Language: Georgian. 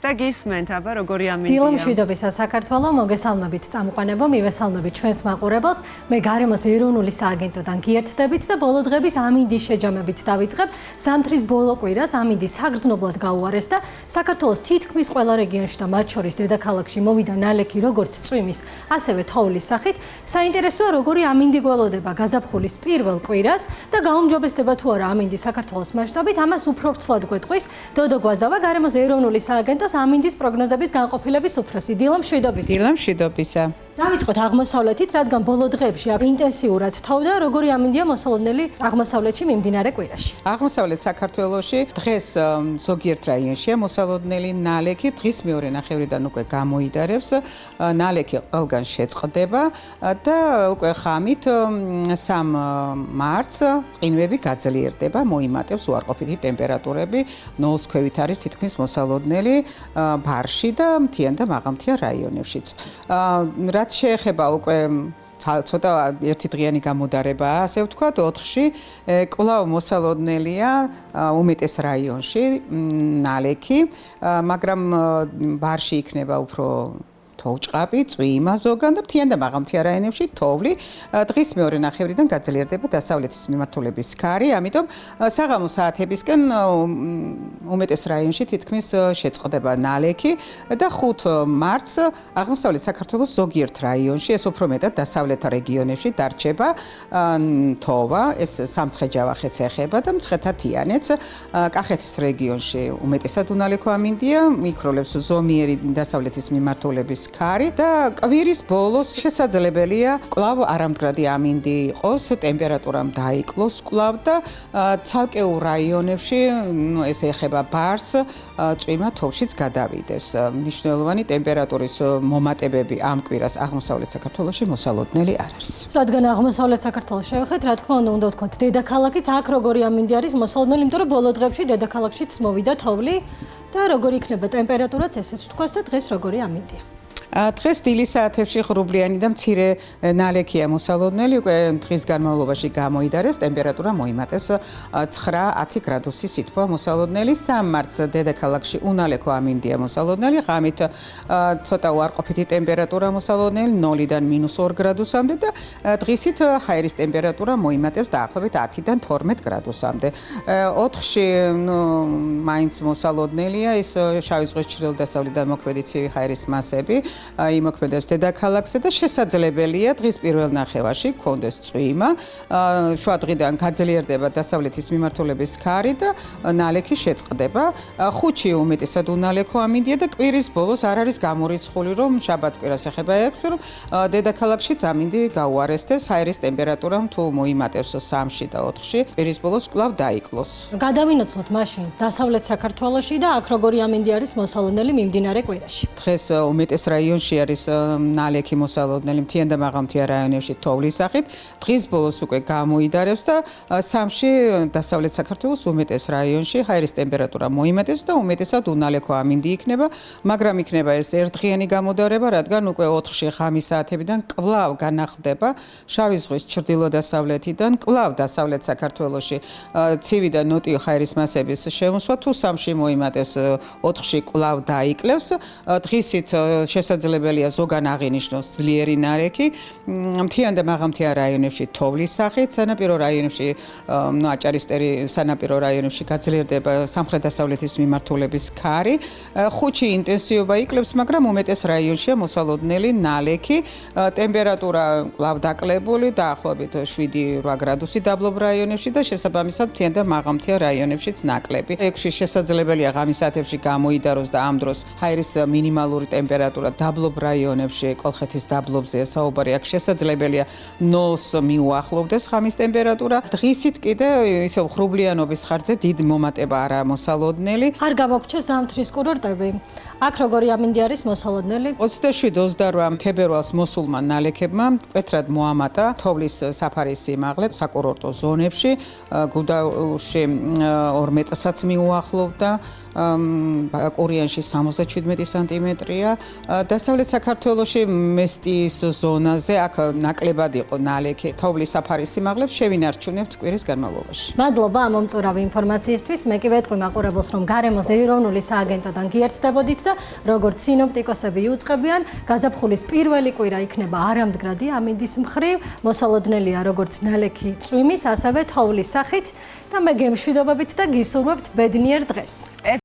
და გისმენთ აბა როგორი ამინდია. დილო მშვიდობისა საქართველო, მოგესალმებით წამყვანებო, მივესალმებით ჩვენს მაყურებელს. მე გარემოს ეროვნული სააგენტოდან გიერთდებით და ბოლო დღების ამინდის შეჯამებით დავიწყებ. ზამთრის ბოლო კვირას ამინდი საგრძნობლად გაუარეს და საქართველოს თითქმის ყველა რეგიონში და მათ შორის დედაქალაქში მოვიდა ნალექი როგორც წვიმის, ასევე თოვლის სახით. საინტერესოა როგორი ამინდი გველოდება გაზაფხულის პირველ კვირას და გაუმჯობესდება თუ არა ამინდი საქართველოს მასშტაბით, ამას უფრო ვრცლად გვეტყვის დოდო გვაზავა, გარემოს ეროვნული სააგენტოს ამინდის პროგნოზების განყოფილების უფროსი. დილო მშვიდობისა. დილო მშვიდობისა. დავიწყოთ აღმოსავლეთით, რადგან ბოლო დღეებში ინტენსიურად თოვდა, როგორი ამინდია მოსალოდნელი აღმოსავლეთში მიმდინარე კვირაში. აღმოსავლეთ საქართველოში დღეს ზოგიერთ რაიონშია მოსალოდნელი ნალექი, დღის მეორე ნახევრიდან უკვე გამოიდარებს, ნალექი ყველგან შეწყდება და უკვე ხამით 3 მარტს ყინვები გაძლიერდება, მოიმატებს უარყოფითი ტემპერატურები, 0-ს ქვევით არის თითქმის მოსალოდნელი ბარში და მთიან და მაღალმთიან რაიონებშიც. რაც შეეხება უკვე ცოტა ერთიდღიანი გამოდარებაა, ასე ვთქვათ, 4-ში კვლავ მოსალოდნელია უმეტეს რაიონში ნალექი, მაგრამ ბარში იქნება უფრო თოვჭყაპი, წვიმა ზოგან და მთიან და მაღალმთიან რაიონებში თოვლი. დღის მეორე ნახევრიდან გაძლიერდება დასავლეთის მიმართულების ქარი, ამიტომ საღამო საათებისკენ უმეტეს რაიონში თითქმის შეწყდება ნალექი და 5 მარტს აღმოსავლეთ საქართველოს ზოგიერთ რაიონში, ეს უფრო მეტად დასავლეთ რეგიონებში დარჩება თოვა, ეს სამცხე-ჯავახეთს ეხება და მცხეთა-თიანეთს. კახეთის რეგიონში უმეტესად უნალექო ამინდია, მიკროლებს ზომიერი დასავლეთის მიმართულების ქარი და კვირის ბოლოს შესაძლებელია კვლავ არამდგრადი ამინდი იყოს, ტემპერატურამ დაიკლოს კვლავ და ცალკეულ რაიონებში, ეს ეხება ბარს, წვიმა თოვშიც გადავიდეს. მნიშვნელოვანი ტემპერატურის მომატებები ამ კვირას აღმოსავლეთ საქართველოში მოსალოდნელი არ არის. რადგან აღმოსავლეთ საქართველოს შევეხეთ, რა თქმა უნდა, ვთქვათ, დედაქალაქიც აქ როგორი ამინდი არის მოსალოდნელი, იმიტომ რომ ბოლო დღეებში დედაქალაქშიც მოვიდა თოვლი და როგორი იქნება ტემპერატურაც ესეც ვთქვას და დღეს როგორი ამინდია. დღეს დილის საათებში ღრუბლიანი და მცირე ნალექია მოსალოდნელი, უკვე დღის განმავლობაში გამოიდარეს, ტემპერატურა მოიმატებს 9-10 გრადუსი სითბო მოსალოდნელი. 3 მარტს დედაქალაქში უნალექო ამინდია მოსალოდნელი, ღამით ცოტა უარყოფითი ტემპერატურა მოსალოდნელი 0-დან -2 გრადუსამდე და დღისით ჰაერის ტემპერატურა მოიმატებს დაახლოებით 10-დან 12 გრადუსამდე. 4-ში მაინც მოსალოდნელია, ის შავი ზღვის ჩრდილო-დასავლეთიდან მოქმედი ცივი ჰაერის მასები იმოქმედებს დედაქალაქზე და შესაძლებელია დღის პირველ ნახევარში გქონდეს წვიმა, შუადღიდან გაძლიერდება დასავლეთის მიმართულების ქარი და ნალექი შეწყდება. 5-ში უმეტესად უნალექო ამინდია და კვირის ბოლოს არ არის გამორიცხული, რომ შაბათ-კვირას ეხება ექს, რომ დედაქალაქშიც ამინდი გაუარესდეს, ჰაერის ტემპერატურამ თუ მოიმატებს 3-ში და 4-ში, კვირის ბოლოს კვლავ დაიკლოს. გადავინოცვლოთ მაშინ დასავლეთ საქართველოში და აქ როგორი ამინდი არის მოსალოდნელი მიმდინარე კვირაში. დღეს უმეტეს რაიონში არის ნალექი მოსალოდნელი, მთიან და მაღალმთიან რაიონებში თოვლის სახით. დღის ბოლოს უკვე გამოიდარებს და 3-ში დასავლეთ საქართველოს უმეტეს რაიონში ჰაერის ტემპერატურა მოიმატებს და უმეტესად უნალექო ამინდი იქნება, მაგრამ იქნება ეს ერთდღიანი გამოდარება, რადგან უკვე 4-ში ღამის საათებიდან კვლავ განახლდება შავი ზღვის ჩრდილო-დასავლეთიდან კვლავ დასავლეთ საქართველოში ცივი და ნოტიო ჰაერის მასების შემოსვა, თუ 3-ში მოიმატებს, 4-ში კვლავ დაიკლევს. დღისით შესაძლებელია ზოგან აღინიშნოს ძლიერი ნალექი, მთიან და მაღალმთიან რაიონებში თოვლის სახით, სანაპირო რაიონებში, აჭარისტერი სანაპირო რაიონებში გაძლიერდება სამხრეთ-დასავლეთის მიმართულების ქარი. 5-ში ინტენსივობა იკლებს, მაგრამ უმეტეს რაიონშია მოსალოდნელი ნალექი, ტემპერატურა კვლავ დაკლებული, დაახლოებით 7-8 გრადუსი დაბლობ რაიონებში და შესაბამისად მთიან და მაღალმთიან რაიონებშიც ნაკლები. 6-ში შესაძლებელია ღამის საათებში გამოიდაროს და ამ დროს ჰაერის მინიმალური ტემპერატურა დაბლობ რაიონებში, კოლხეთის დაბლობზეა საუბარი, აქ შესაძლებელია 0-ს მიუახლოვდეს ღამის ტემპერატურა. დღისით კიდე ისევ ღრუბლიანობის ხარჯზე დიდი მომატება არაა მოსალოდნელი. არ გამოგრჩეს ზამთრის კურორტები. აქ როგორი ამინდი არის მოსალოდნელი? 27-28 თებერვალს მოსულმა ნალექებმა მკვეთრად მოამატა თოვლის საფარის სიმაღლე საკურორტო ზონებში, გუდაურში 2 მეტრსაც მიუახლოვდა, კორიანში 77 სანტიმეტრია. დასავლეთ საქართველოში მესტიის ზონაზე აქ ნაკლებად იყო ნალექი. თოვლის საფარის სიმაღლებს შევინარჩუნებთ კვირის განმავლობაში. მადლობა ამ მომწურავი ინფორმაციისთვის. მე კი ვეტყვი მაყურებელს, რომ გარემოს ეროვნული სააგენტოდან გიერთდებოდით და როგორც სინოპტიკოსები იუწყებიან, გაზაფხულის პირველი კვირა იქნება არამდგრადი ამინდის მხრივ, მოსალოდნელია როგორც ნალექი წვიმის, ასევე თოვლის სახით და მე გემშვიდობებით და გისურვებთ ბედნიერ დღეს.